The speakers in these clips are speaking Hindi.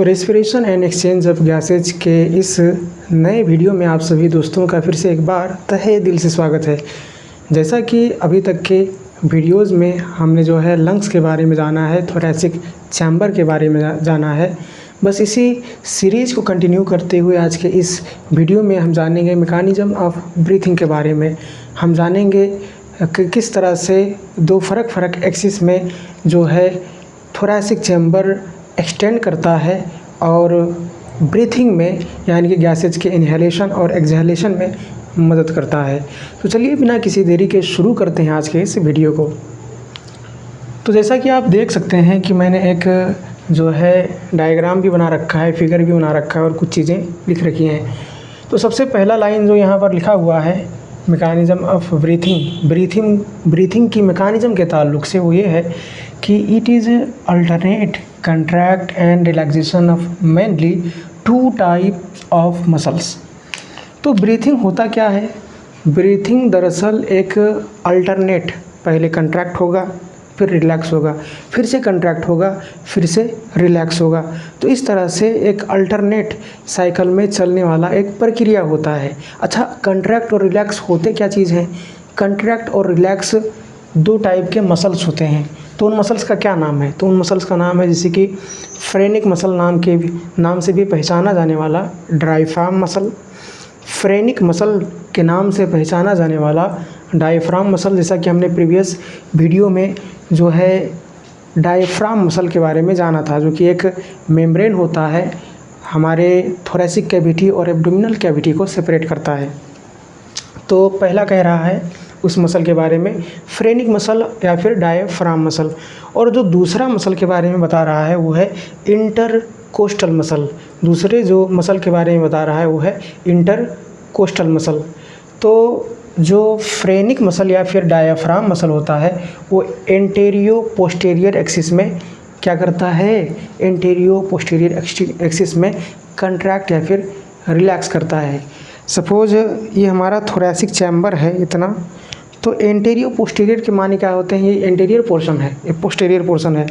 तो respiration and exchange of gases के इस नए वीडियो में आप सभी दोस्तों का फिर से एक बार तहे दिल से स्वागत है। जैसा कि अभी तक के वीडियोज़ में हमने जो है लंग्स के बारे में जाना है, थोरैसिक चैम्बर के बारे में जाना है, बस इसी सीरीज़ को कंटिन्यू करते हुए आज के इस वीडियो में हम जानेंगे मैकेनिज़्म ऑफ ब्रीथिंग के बारे में। हम जानेंगे कि किस तरह से दो फ़र्क एक्सिस में जो है थोरैसिक चैम्बर एक्सटेंड करता है और ब्रीथिंग में यानी कि गैसेज के इनहेलेशन और एक्सहेलेशन में मदद करता है। तो चलिए बिना किसी देरी के शुरू करते हैं आज के इस वीडियो को। तो जैसा कि आप देख सकते हैं कि मैंने एक जो है डायग्राम भी बना रखा है, फिगर भी बना रखा है और कुछ चीज़ें लिख रखी हैं। तो सबसे पहला लाइन जो यहाँ पर लिखा हुआ है मैकेनिज़्म ऑफ ब्रीथिंग की मैकेनिज़्म के ताल्लुक से वो ये है कि it is alternate contract and relaxation of mainly two types of muscles. तो ब्रीथिंग होता क्या है? ब्रीथिंग दरअसल एक अल्टरनेट, पहले कंट्रैक्ट होगा फिर रिलैक्स होगा, फिर से कंट्रैक्ट होगा, फिर से रिलैक्स होगा। तो इस तरह से एक अल्टरनेट साइकिल में चलने वाला एक प्रक्रिया होता है। अच्छा, कंट्रैक्ट और रिलैक्स होते क्या चीज़ हैं? कंट्रैक्ट और रिलैक्स दो टाइप के मसल्स होते हैं। तो उन मसल्स का क्या नाम है? तो उन मसल्स का नाम है जैसे कि फ्रेनिक मसल नाम से भी पहचाना जाने वाला डायफ्राम मसल, फ्रेनिक मसल के नाम से पहचाना जाने वाला डायफ्राम मसल, जैसा कि हमने प्रीवियस वीडियो में जो है डायफ्राम मसल के बारे में जाना था, जो कि एक मेम्ब्रेन होता है, हमारे थोरैसिक कैविटी और एब्डोमिनल कैविटी को सेपरेट करता है। तो पहला कह रहा है उस मसल के बारे में फ्रेनिक मसल या फिर डायफ्राम मसल, और जो दूसरा मसल के बारे में बता रहा है वो है इंटरकोस्टल मसल। दूसरे जो मसल के बारे में बता रहा है वो है इंटरकोस्टल मसल। तो जो फ्रेनिक मसल या फिर डायफ्राम मसल होता है वो एंटेरियो पोस्टीरियर एक्सिस में क्या करता है? एंटेरियो पोस्टीरियर एक्सिस में कंट्रैक्ट या फिर रिलैक्स करता है। सपोज ये हमारा थोरैसिक चैम्बर है इतना, तो एंटेरियो पोस्टीरियर के माने क्या होते हैं? ये एंटेरियर पोर्शन है, ये पोस्टीरियर पोर्शन है।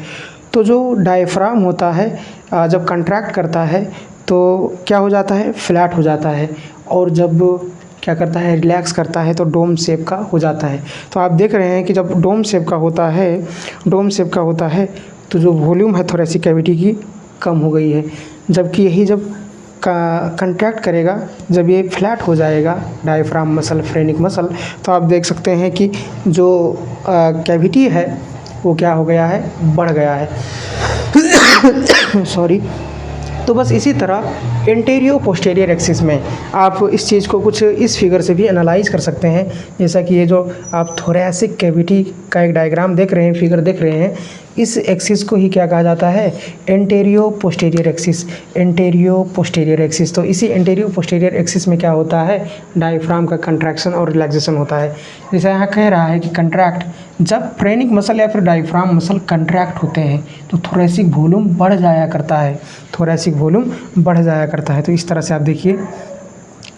तो जो डायफ्राम होता है जब कंट्रैक्ट करता है तो क्या हो जाता है? फ्लैट हो जाता है, और जब क्या करता है? रिलैक्स करता है तो डोम शेप का हो जाता है। तो आप देख रहे हैं कि जब डोम शेप का होता है तो जो वॉल्यूम है थोरैसिक कैविटी की कम हो गई है, जबकि यही जब कंट्रैक्ट करेगा, जब ये फ्लैट हो जाएगा डायफ्राम मसल, फ्रेनिक मसल, तो आप देख सकते हैं कि जो कैविटी है वो क्या हो गया है? बढ़ गया है। सॉरी। तो बस इसी तरह एंटेरियो पोस्टीरियर एक्सिस में आप इस चीज़ को कुछ इस फिगर से भी एनालाइज कर सकते हैं। जैसा कि ये जो आप थोरैसिक कैविटी का एक डायग्राम देख रहे हैं, फिगर देख रहे हैं, इस एक्सिस को ही क्या कहा जाता है? Antero posterior axis. Antero posterior axis. तो इसी एंटेरियो पोस्टीरियर एक्सिस में क्या होता है? डायफ्राम का कंट्रैक्शन और रिलैक्सेशन होता है। जैसा यहाँ कह रहा है कि कंट्रैक्ट, जब फ्रेनिक मसल या फिर डायफ्राम मसल कंट्रैक्ट होते हैं तो थोरैसिक वॉल्यूम बढ़ जाया करता है, थोरैसिक वॉल्यूम बढ़ जाया करता है। तो इस तरह से आप देखिए,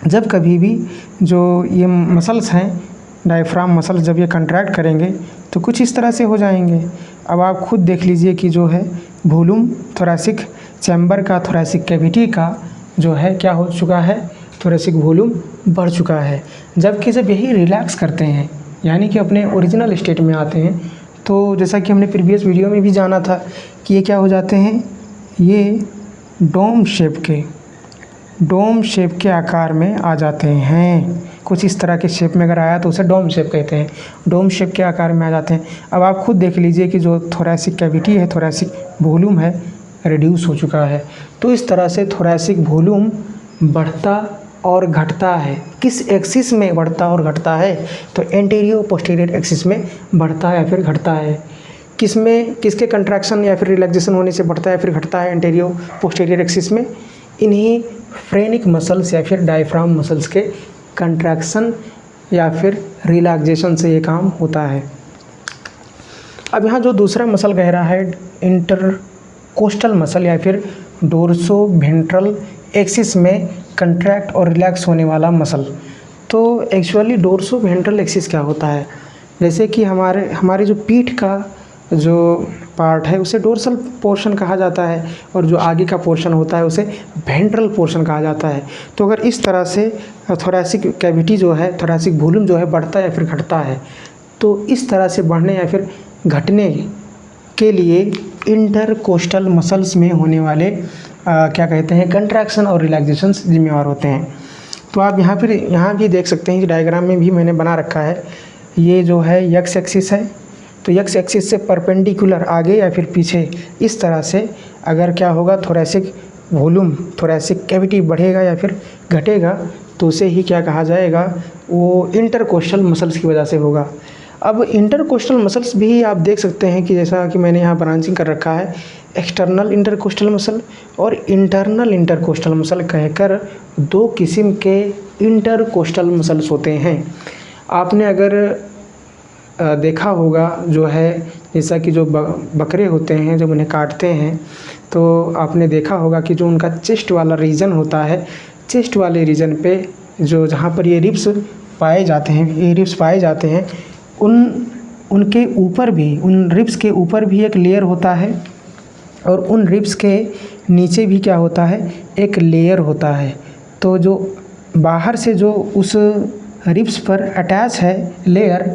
जब कभी भी जो ये मसल्स हैं डायफ्राम मसल, जब ये कंट्रैक्ट करेंगे तो कुछ इस तरह से हो जाएंगे। अब आप खुद देख लीजिए कि जो है वॉल्यूम थोरैसिक चैम्बर का, थोरैसिक कैविटी का जो है क्या हो चुका है? थोरैसिक वॉल्यूम बढ़ चुका है। जबकि जब यही रिलैक्स करते हैं यानी कि अपने ओरिजिनल स्टेट में आते हैं, तो जैसा कि हमने प्रीवियस वीडियो में भी जाना था कि ये क्या हो जाते हैं? ये डोम शेप के आकार में आ जाते हैं। कुछ इस तरह के शेप में अगर आया तो उसे डोम शेप कहते हैं। डोम शेप के आकार में आ जाते हैं। अब आप खुद देख लीजिए कि जो थोरैसिक कैविटी है, थोरैसिक वॉल्यूम है, रिड्यूस हो चुका है। तो इस तरह से थोरैसिक वॉल्यूम बढ़ता और घटता है। किस एक्सिस में बढ़ता और घटता है? तो एंटेरियो पोस्टीरियर एक्सिस में बढ़ता या फिर घटता है। किसमें, किसके कंट्रैक्शन या फिर रिलैक्सेशन होने से बढ़ता है फिर घटता है एंटेरियो पोस्टीरियर एक्सिस में? इन्हीं फ्रेनिक मसल्स या फिर डायफ्राम मसल्स के कंट्रैक्शन या फिर रिलैक्सेशन से ये काम होता है। अब यहाँ जो दूसरा मसल कह रहा है इंटरकोस्टल मसल या फिर डोर्सो वेंट्रल एक्सिस में कंट्रैक्ट और रिलैक्स होने वाला मसल। तो एक्चुअली डोर्सो वेंट्रल एक्सिस क्या होता है? जैसे कि हमारी जो पीठ का जो पार्ट है उसे डोर्सल पोर्शन कहा जाता है और जो आगे का पोर्शन होता है उसे वेंट्रल पोर्शन कहा जाता है। तो अगर इस तरह से थोरैसिक कैविटी जो है, थोरैसिक वॉल्यूम जो है बढ़ता है या फिर घटता है, तो इस तरह से बढ़ने या फिर घटने के लिए इंटरकोस्टल मसल्स में होने वाले क्या कहते हैं कंट्रैक्शन और रिलैक्सेशंस जिम्मेवार होते हैं। तो आप यहाँ भी देख सकते हैं कि डायग्राम में भी मैंने बना रखा है। ये जो है एक्स एक्सिस है, तो एक्स एक्सिस से परपेंडिकुलर आगे या फिर पीछे इस तरह से अगर क्या होगा थोरैसिक वॉल्यूम, थोरैसिक कैविटी बढ़ेगा या फिर घटेगा, तो उसे ही क्या कहा जाएगा, वो इंटरकोस्टल मसल्स की वजह से होगा। अब इंटरकोस्टल मसल्स भी आप देख सकते हैं कि जैसा कि मैंने यहाँ ब्रांचिंग कर रखा है, एक्सटर्नल इंटरकोस्टल मसल और इंटरनल इंटरकोस्टल मसल कहकर दो किस्म के इंटरकोस्टल मसल्स होते हैं। आपने अगर देखा होगा जो है, जैसा कि जो बकरे होते हैं जब उन्हें काटते हैं तो आपने देखा होगा कि जो उनका चेस्ट वाला रीजन होता है, चेस्ट वाले रीजन पे जो जहाँ पर ये रिब्स पाए जाते हैं, ये रिब्स पाए जाते हैं, उनके ऊपर भी, उन रिब्स के ऊपर भी एक लेयर होता है और उन रिब्स के नीचे भी क्या होता है, एक लेयर होता है। तो जो बाहर से जो उस रिब्स पर अटैच है लेयर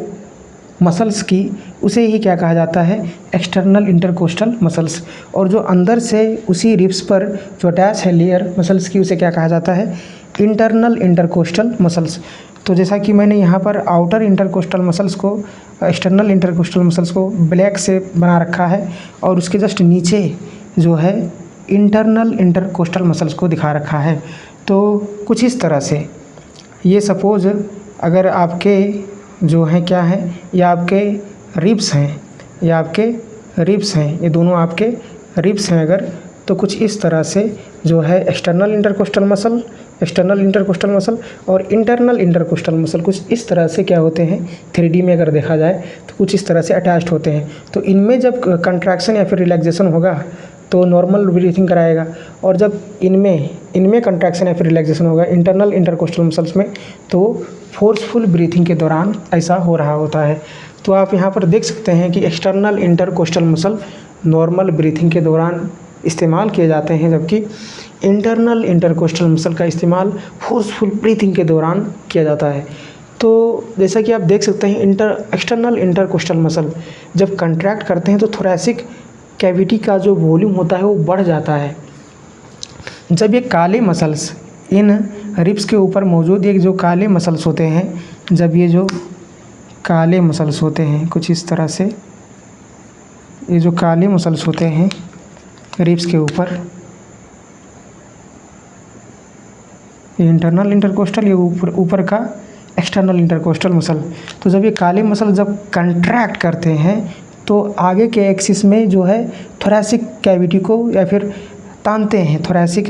मसल्स की, उसे ही क्या कहा जाता है, एक्सटर्नल इंटरकोस्टल मसल्स। और जो अंदर से उसी रिब्स पर जो अटैच है लेयर मसल्स की, उसे क्या कहा जाता है, इंटरनल इंटरकोस्टल मसल्स। तो जैसा कि मैंने यहाँ पर आउटर इंटरकोस्टल मसल्स को, एक्सटर्नल इंटरकोस्टल मसल्स को ब्लैक से बना रखा है और उसके जस्ट नीचे जो है इंटरनल इंटरकोस्टल मसल्स को दिखा रखा है। तो कुछ इस तरह से ये सपोज़ अगर आपके जो हैं क्या हैं, ये आपके रिब्स हैं, ये आपके रिब्स हैं, ये दोनों आपके रिब्स हैं अगर, तो कुछ इस तरह से जो है external intercostal muscle, external intercostal muscle और इंटरनल इंटरकोस्टल मसल कुछ इस तरह से क्या होते हैं, 3D में अगर देखा जाए तो कुछ इस तरह से अटैच्ड होते हैं। तो इनमें जब कंट्रैक्शन या फिर रिलैक्सेशन होगा तो नॉर्मल ब्रीथिंग कराएगा, और जब इनमें कंट्रैक्शन या फिर रिलैक्सेशन होगा इंटरनल इंटरकोस्टल मसल्स में, तो फोर्सफुल ब्रीथिंग के दौरान ऐसा हो रहा होता है। तो आप यहाँ पर देख सकते हैं कि external intercostal muscle normal breathing के दौरान इस्तेमाल किए जाते हैं, जबकि इंटरनल इंटरकोस्टल मसल का इस्तेमाल फोर्सफुल ब्रीथिंग के दौरान किया जाता है। तो जैसा कि आप देख सकते हैं एक्सटर्नल इंटरकोस्टल मसल जब कंट्रैक्ट करते हैं तो थोरैसिक कैविटी का जो वॉल्यूम होता है वो बढ़ जाता है। जब ये काले मसल्स इन रिब्स के ऊपर मौजूद एक जो काले मसल्स होते हैं, जब ये जो काले मसल्स होते हैं कुछ इस तरह से, ये जो काले मसल्स होते हैं रिब्स के ऊपर, ये इंटरनल इंटरकोस्टल, ये ऊपर का एक्सटर्नल इंटरकोस्टल मसल। तो जब ये काले मसल जब कंट्रैक्ट करते हैं तो आगे के एक्सिस में जो है थोरैसिक कैविटी को या फिर तानते हैं, थोरैसिक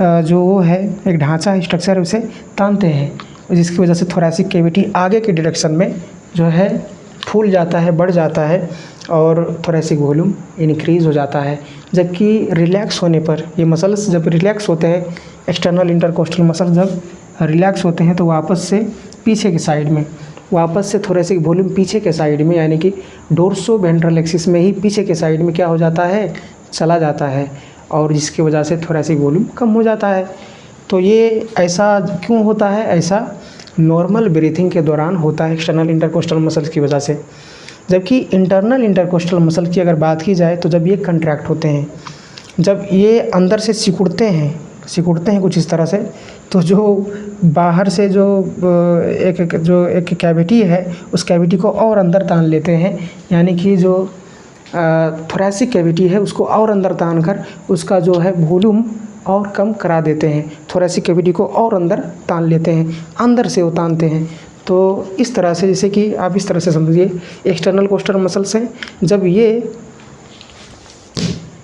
जो वो है एक ढांचा है, स्ट्रक्चर है, उसे तानते हैं, जिसकी वजह से थोरैसिक कैविटी आगे के डायरेक्शन में जो है फूल जाता है, बढ़ जाता है और थोरैसिक वॉल्यूम इंक्रीज़ हो जाता है। जबकि रिलैक्स होने पर ये मसल्स जब रिलैक्स होते हैं, एक्सटर्नल इंटरकोस्टल मसल जब रिलैक्स होते हैं तो वापस से पीछे के साइड में, वापस से थोरैसिक वॉल्यूम पीछे के साइड में, यानी कि डोर्सो वेंट्रल एक्सिस में ही पीछे के साइड में क्या हो जाता है, चला जाता है, और जिसकी वजह से थोरैसिक वॉल्यूम कम हो जाता है। तो ये ऐसा क्यों होता है, ऐसा नॉर्मल ब्रीथिंग के दौरान होता है एक्सटर्नल इंटरकोस्टल मसल्स की वजह से। जबकि इंटरनल इंटरकोस्टल मसल की अगर बात की जाए तो जब ये कंट्रैक्ट होते हैं, जब ये अंदर से सिकुड़ते हैं कुछ इस तरह से, तो जो बाहर से जो एक कैविटी है उस कैविटी को और अंदर तान लेते हैं, यानी कि जो थोरैसिक कैविटी है उसको और अंदर तान कर उसका जो है वॉल्यूम और कम करा देते हैं, थोरैसिक कैविटी को और अंदर तान लेते हैं, अंदर से वो तानते हैं। तो इस तरह से, जैसे कि आप इस तरह से समझिए, एक्सटर्नल कोस्टल मसल्स हैं,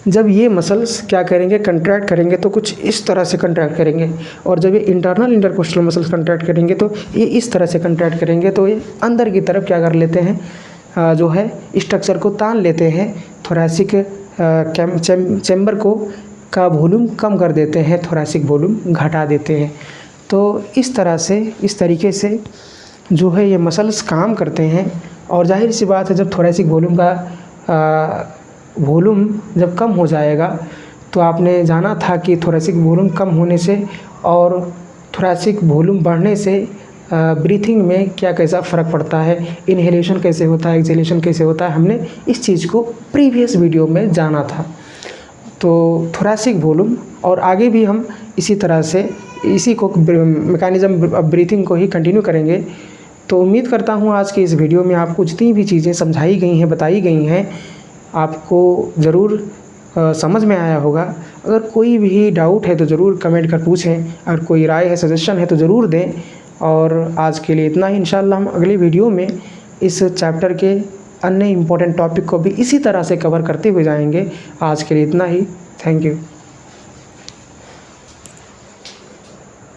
जब ये मसल्स क्या करेंगे, कंट्रैक्ट करेंगे तो कुछ इस तरह से कंट्रैक्ट करेंगे, और जब ये इंटरनल इंटरकोस्टल मसल्स कंट्रैक्ट करेंगे तो ये इस तरह से कंट्रैक्ट करेंगे। तो ये अंदर की तरफ क्या कर लेते हैं, जो है स्ट्रक्चर को तान लेते हैं, थोरैसिक चैम्बर को का वॉल्यूम कम कर देते हैं, थोरैसिक वॉल्यूम घटा देते हैं। तो इस तरह से, इस तरीके से जो है ये मसल्स काम करते हैं। और जाहिर सी बात है, जब थोरैसिक वॉल्यूम का वॉल्यूम जब कम हो जाएगा तो आपने जाना था कि थोरेसिक वॉल्यूम कम होने से और थोरेसिक वॉल्यूम बढ़ने से ब्रीथिंग में क्या कैसा फ़र्क पड़ता है, इनहेलेशन कैसे होता है, एक्सहेलेशन कैसे होता है, हमने इस चीज़ को प्रीवियस वीडियो में जाना था। तो थोरेसिक वॉल्यूम और आगे भी हम इसी तरह से इसी को मैकेनिज़्म ब्रीथिंग को ही कंटिन्यू करेंगे। तो उम्मीद करता हूँ आज की इस वीडियो में आपको जितनी भी चीज़ें समझाई गई हैं, बताई गई हैं, आपको ज़रूर समझ में आया होगा। अगर कोई भी डाउट है तो ज़रूर कमेंट कर पूछें, अगर कोई राय है, सजेशन है तो ज़रूर दें। और आज के लिए इतना ही। इंशाल्लाह हम अगली वीडियो में इस चैप्टर के अन्य इम्पोर्टेंट टॉपिक को भी इसी तरह से कवर करते हुए जाएंगे। आज के लिए इतना ही। Thank you.